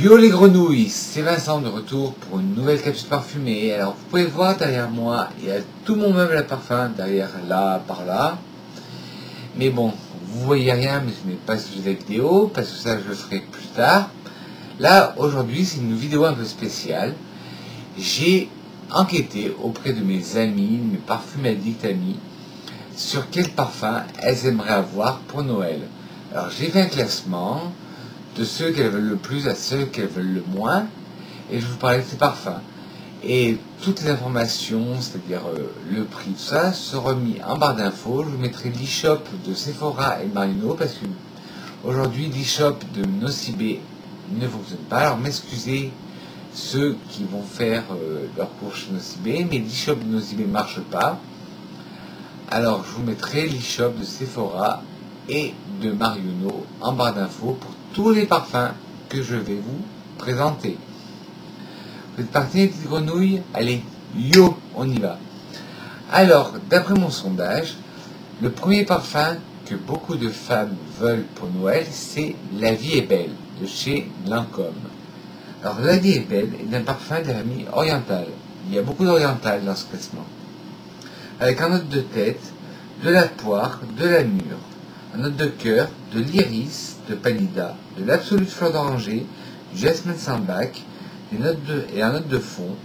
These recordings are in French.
Yo les grenouilles, c'est Vincent de retour pour une nouvelle capsule parfumée. Alors vous pouvez voir derrière moi, il y a tout mon meuble à parfum derrière là, par là. Mais bon, vous voyez rien, mais je n'ai pas suivi la vidéo parce que ça je le ferai plus tard. Là aujourd'hui c'est une vidéo un peu spéciale. J'ai enquêté auprès de mes amis, mes parfums addicts amis, sur quel parfum elles aimeraient avoir pour Noël. Alors j'ai fait un classement de ceux qu'elles veulent le plus à ceux qu'elles veulent le moins, et je vous parlais de ces parfums. Et toutes les informations, c'est-à-dire le prix, tout ça, seront mis en barre d'infos. Je vous mettrai l'e-shop de Sephora et Marino, parce que aujourd'hui l'e-shop de Nocibé ne fonctionne pas. Alors m'excusez ceux qui vont faire leur cours chez Nocibé, mais l'e-shop de Nocibé ne marche pas. Alors je vous mettrai l'e-shop de Sephora et de Marino en barre d'infos pour tous les parfums que je vais vous présenter. Vous êtes partis les petites grenouilles? Allez, yo, on y va. Alors, d'après mon sondage, le premier parfum que beaucoup de femmes veulent pour Noël, c'est La Vie est Belle, de chez Lancôme. Alors, La Vie est Belle est un parfum de la famille orientale. Il y a beaucoup d'oriental dans ce classement. Avec un note de tête, de la poire, de la mûre, un note de cœur, de l'iris, de panida, de l'absolute fleur d'oranger, du jasmin sambac, et un note de fond,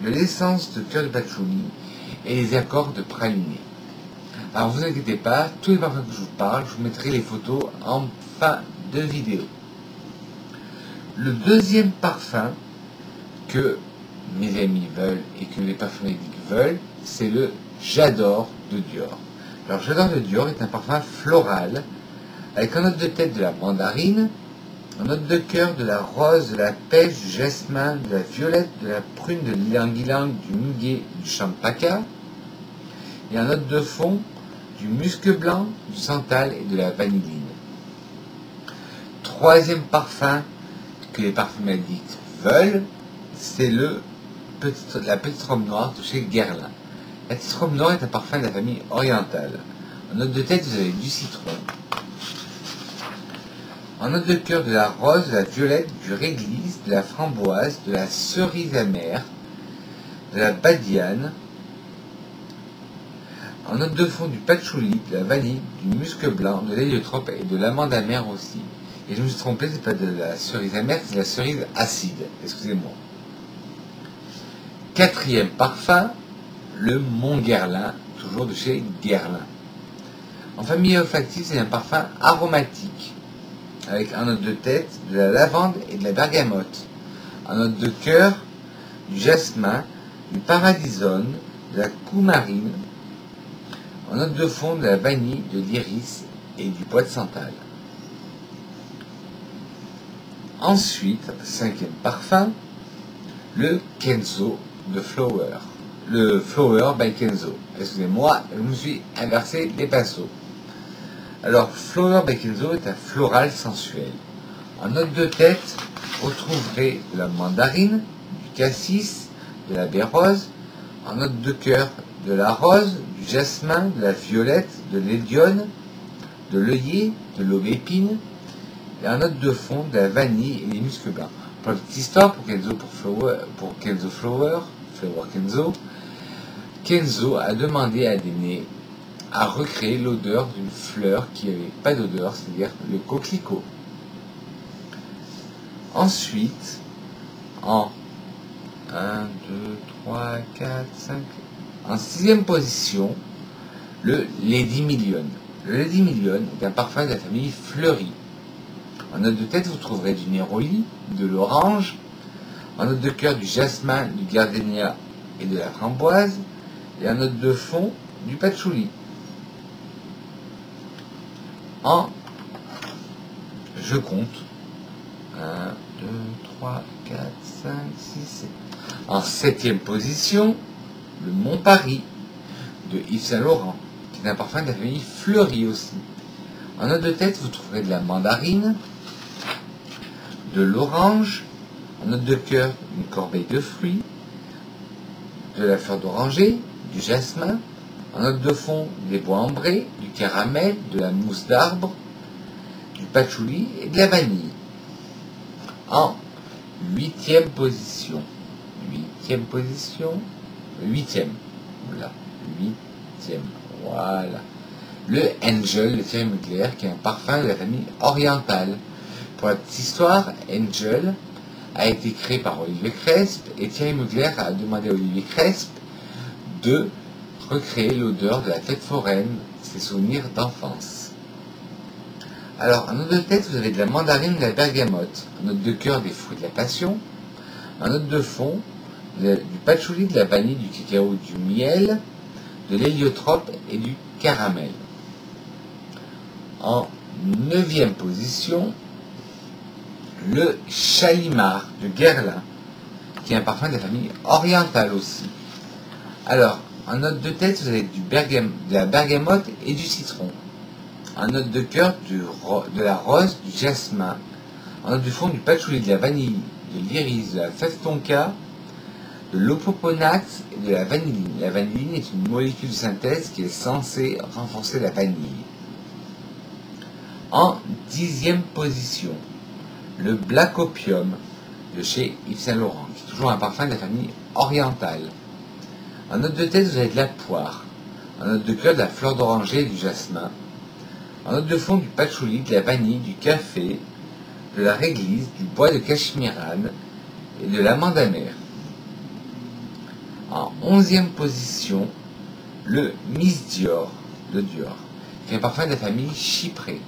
de l'essence de cœur de patchouli et les accords de praliné. Alors vous inquiétez pas, tous les parfums que je vous parle, je vous mettrai les photos en fin de vidéo. Le deuxième parfum que mes amis veulent et que les parfumeurs veulent, c'est le J'adore de Dior. Alors J'adore de Dior est un parfum floral avec un note de tête de la mandarine, un note de cœur de la rose, de la pêche, du jasmin, de la violette, de la prune, de l'ylang-ylang, du muguet, du champaka, et un note de fond du musc blanc, du santal et de la vanilline. Troisième parfum que les parfums addicts veulent, c'est la petite robe noire de chez Guerlain. La petite robe noire est un parfum de la famille orientale. En note de tête, vous avez du citron. En note de cœur, de la rose, de la violette, du réglisse, de la framboise, de la cerise amère, de la badiane. En note de fond, du patchouli, de la vanille, du musc blanc, de l'héliotrope et de l'amande amère aussi. Et je me suis trompé, c'est pas de la cerise amère, c'est de la cerise acide. Excusez-moi. Quatrième parfum, le Mont Guerlain, toujours de chez Guerlain. En famille olfactive, c'est un parfum aromatique, avec un note de tête, de la lavande et de la bergamote. Un note de cœur, du jasmin, du paradisone, de la coumarine. En note de fond, de la vanille, de l'iris et du bois de santal. Ensuite, cinquième parfum, le Kenzo de Flower. Le Flower by Kenzo. Excusez-moi, je me suis inversé les pinceaux. Alors, Flower by Kenzo est un floral sensuel. En note de tête, vous trouverez de la mandarine, du cassis, de la baie rose. En note de cœur, de la rose, du jasmin, de la violette, de l'édione, de l'œillet, de l'aubépine. Et en note de fond, de la vanille et des muscles blancs. Pour la petite histoire, pour Kenzo Flower Kenzo, Kenzo a demandé à Déné à recréer l'odeur d'une fleur qui n'avait pas d'odeur, c'est-à-dire le coquelicot. Ensuite, en 1, 2, 3, 4, 5, en sixième position, le Lady Million. Le Lady Million est un parfum de la famille fleurie. En note de tête, vous trouverez du néroli, de l'orange, en note de cœur, du jasmin, du gardénia et de la framboise, et en note de fond, du patchouli. Je compte 1, 2, 3, 4, 5, 6, 7. En septième position, le Mont Paris de Yves Saint Laurent, qui est un parfum de la famille fleurie aussi. En note de tête, vous trouverez de la mandarine, de l'orange, en note de cœur, une corbeille de fruits, de la fleur d'oranger, du jasmin, en note de fond, des bois ambrés, du caramel, de la mousse d'arbre, du patchouli et de la vanille. En 8e position. 8e position. 8e. Voilà. 8e. Voilà. Le Angel de Thierry Mugler, qui est un parfum de la famille orientale. Pour la petite histoire, Angel a été créé par Olivier Cresp et Thierry Mugler a demandé à Olivier Cresp de recréer l'odeur de la tête foraine, ses souvenirs d'enfance. Alors, en note de tête, vous avez de la mandarine et de la bergamote. En note de cœur, des fruits de la passion. En note de fond, du patchouli, de la vanille, du cacao, du miel, de l'héliotrope et du caramel. En 9e position, le Chalimar de Guerlain, qui est un parfum de la famille orientale aussi. Alors, en note de tête, vous avez de la bergamote et du citron. En note de cœur, de la rose, du jasmin. En note de fond, du patchouli, de la vanille, de l'iris, de la fève tonka, de l'opoponax et de la vanilline. La vanilline est une molécule de synthèse qui est censée renforcer la vanille. En 10e position, le Black Opium de chez Yves Saint Laurent, qui est toujours un parfum de la famille orientale. En note de tête, vous avez de la poire. En note de cœur, de la fleur d'oranger et du jasmin. En note de fond, du patchouli, de la vanille, du café, de la réglisse, du bois de cachemирane et de l'amande amère. En 11e position, le Miss Dior de Dior, qui est un parfum de la famille chyprée.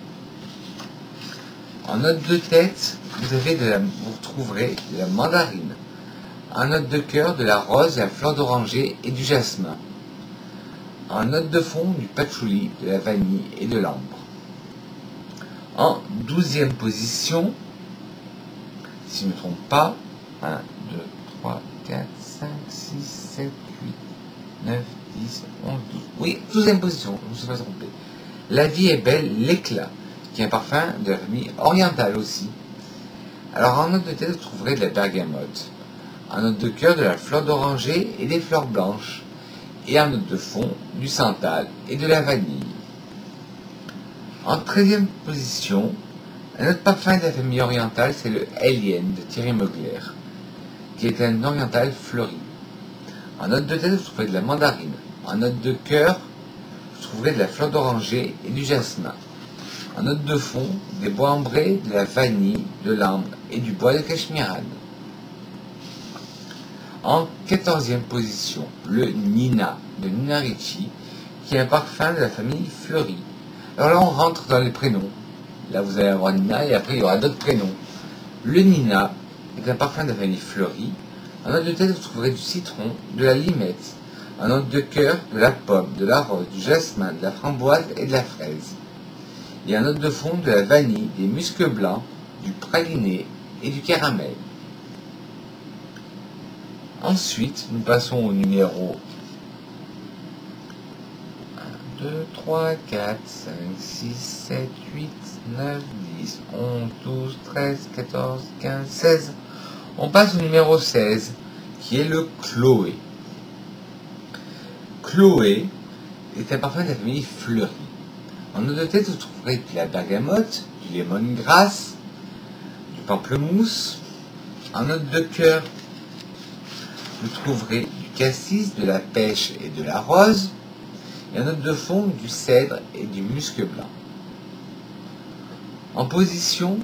En note de tête, vous retrouverez de la mandarine. En note de cœur, de la rose, de la fleur d'oranger et du jasmin. En note de fond, du patchouli, de la vanille et de l'ambre. En 12e position, si je ne me trompe pas, 1, 2, 3, 4, 5, 6, 7, 8, 9, 10, 11, 12. Oui, 12e position, je ne me suis pas trompé. La vie est belle, l'éclat, qui est un parfum de la famille orientale aussi. Alors en note de tête, vous trouverez de la bergamote. En note de cœur, de la fleur d'oranger et des fleurs blanches. Et en note de fond, du santal et de la vanille. En 13e position, un autre parfum de la famille orientale, c'est le Alien de Thierry Mugler, qui est un oriental fleuri. En note de tête, vous trouverez de la mandarine. En note de cœur, vous trouverez de la fleur d'oranger et du jasmin. En note de fond, des bois ambrés, de la vanille, de l'ambre et du bois de cachemirane. En 14e position, le Nina de Nina Ricci, qui est un parfum de la famille fleurie. Alors là, on rentre dans les prénoms. Là, vous allez avoir Nina et après, il y aura d'autres prénoms. Le Nina est un parfum de la famille fleurie. En note de tête, vous trouverez du citron, de la limette. En note de cœur, de la pomme, de la rose, du jasmin, de la framboise et de la fraise. Et en note de fond, de la vanille, des muscs blancs, du praliné et du caramel. Ensuite, nous passons au numéro 1, 2, 3, 4, 5, 6, 7, 8, 9, 10, 11, 12, 13, 14, 15, 16. On passe au numéro 16, qui est le Chloé. Chloé est un parfum de la famille fleurie. En note de tête, vous trouverez de la bergamote, du lemongrass, du pamplemousse. En note de cœur, vous trouverez du cassis, de la pêche et de la rose. Et en note de fond, du cèdre et du musc blanc. En position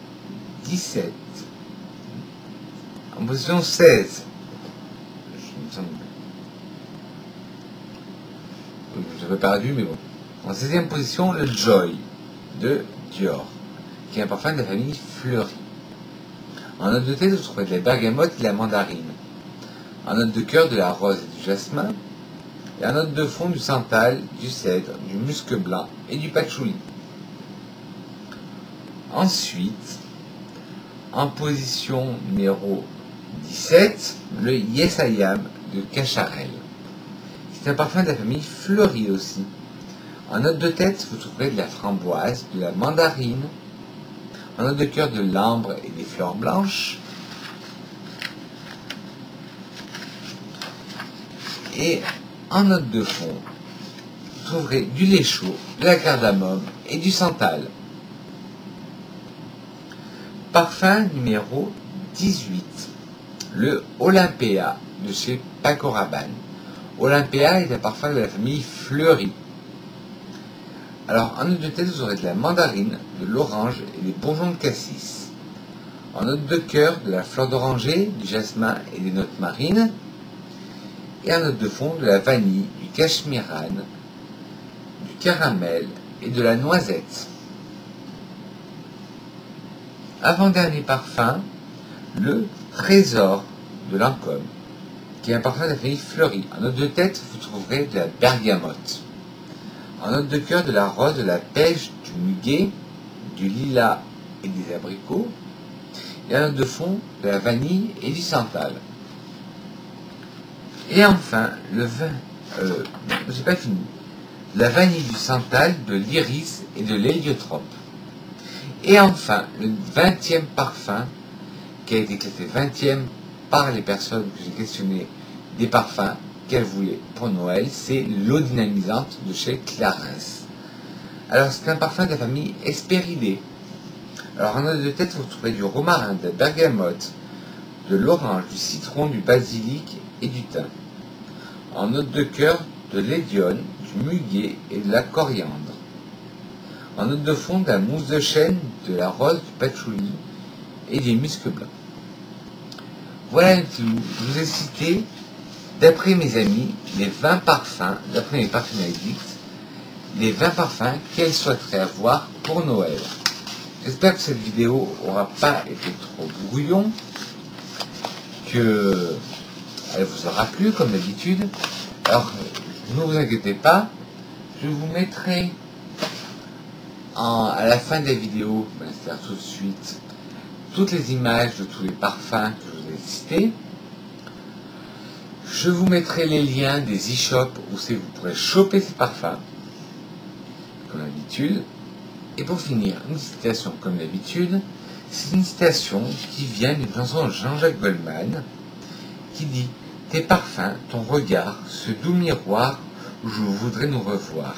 17. En position 16. J'avais perdu, mais bon. En 16e position, le Joy de Dior, qui est un parfum de la famille fleurie. En note de tête, vous trouverez de la bergamote et de la mandarine. En note de cœur, de la rose et du jasmin. Et en note de fond, du santal, du cèdre, du musc blanc et du patchouli. Ensuite, en position numéro 17, le Yes I Am de Cacharel. C'est un parfum de la famille fleurie aussi. En note de tête, vous trouverez de la framboise, de la mandarine. En note de cœur, de l'ambre et des fleurs blanches. Et en note de fond, vous trouverez du lait chaud, de la cardamome et du santal. Parfum numéro 18. le Olympea de chez Paco Rabanne. Olympea est un parfum de la famille Fleury. Alors, en note de tête, vous aurez de la mandarine, de l'orange et des bourgeons de cassis. En note de cœur, de la fleur d'oranger, du jasmin et des notes marines. Et en note de fond, de la vanille, du cachemирane, du caramel et de la noisette. Avant-dernier parfum, le Trésor de Lancôme, qui est un parfum de la famille Fleury. En note de tête, vous trouverez de la bergamote. En note de cœur, de la rose, de la pêche, du muguet, du lilas et des abricots. Et en note de fond, de la vanille et du santal. Et enfin, le vin, j'ai pas fini, la vanille, du santal, de l'iris et de l'héliotrope. Et enfin, le 20e parfum, qui a été classé 20e par les personnes que j'ai questionnées des parfums qu'elles voulaient pour Noël, c'est l'eau dynamisante de chez Clarins. Alors, c'est un parfum de la famille Hesperidae. Alors, en note de tête, vous trouverez du romarin, de la bergamote, de l'orange, du citron, du basilic et du thym. En note de cœur, de l'édione, du muguet et de la coriandre. En note de fond, de la mousse de chêne, de la rose, du patchouli et du musc blanc. Voilà tout. Je vous ai cité, d'après mes amis, les 20 parfums, d'après mes parfums addicts, les 20 parfums qu'elles souhaiteraient avoir pour Noël. J'espère que cette vidéo n'aura pas été trop brouillon, que elle vous aura plu comme d'habitude. Alors, ne vous inquiétez pas, je vous mettrai à la fin de la vidéo, c'est-à-dire tout de suite, toutes les images de tous les parfums que je vous ai cités. Je vous mettrai les liens des e-shops où vous pourrez choper ces parfums, comme d'habitude. Et pour finir, une citation comme d'habitude, c'est une citation qui vient d'une chanson de Jean-Jacques Goldman, qui dit « Tes parfums, ton regard, ce doux miroir où je voudrais nous revoir ».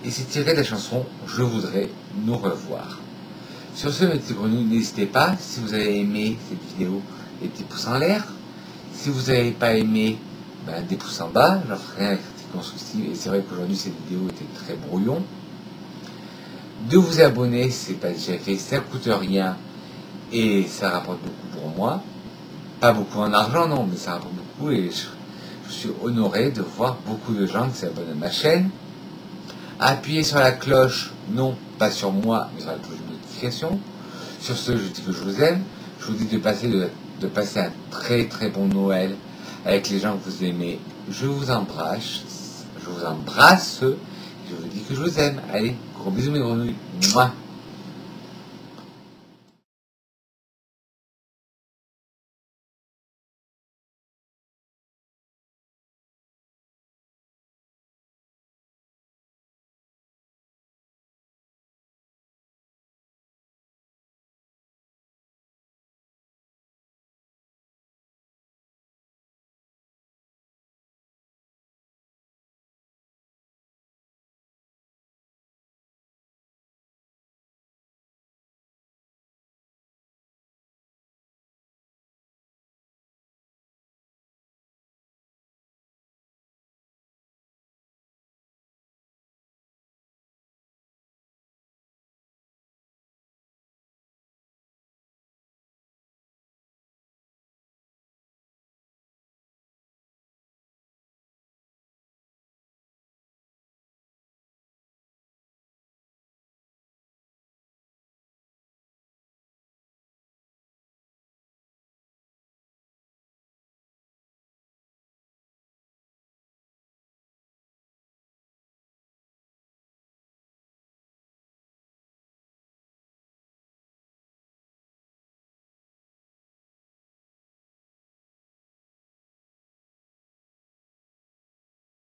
Et c'est tiré de la chanson « Je voudrais nous revoir ». Sur ce, mes petits grenouilles, n'hésitez pas, si vous avez aimé cette vidéo, les petits pouces en l'air. Si vous n'avez pas aimé, des pouces en bas, j'en ferai un critique constructive. Et c'est vrai qu'aujourd'hui, cette vidéo était très brouillon. De vous abonner, c'est pas déjà fait, ça coûte rien et ça rapporte beaucoup pour moi. Pas beaucoup en argent, non, mais ça rapporte beaucoup et je suis honoré de voir beaucoup de gens qui s'abonnent à ma chaîne. Appuyez sur la cloche, non pas sur moi, mais sur la cloche de notification. Sur ce, je dis que je vous aime. Je vous dis de passer un très très bon Noël avec les gens que vous aimez. Je vous embrasse. Je vous vous dis que je vous aime. Allez, gros bisous mes grenouilles. Mouah.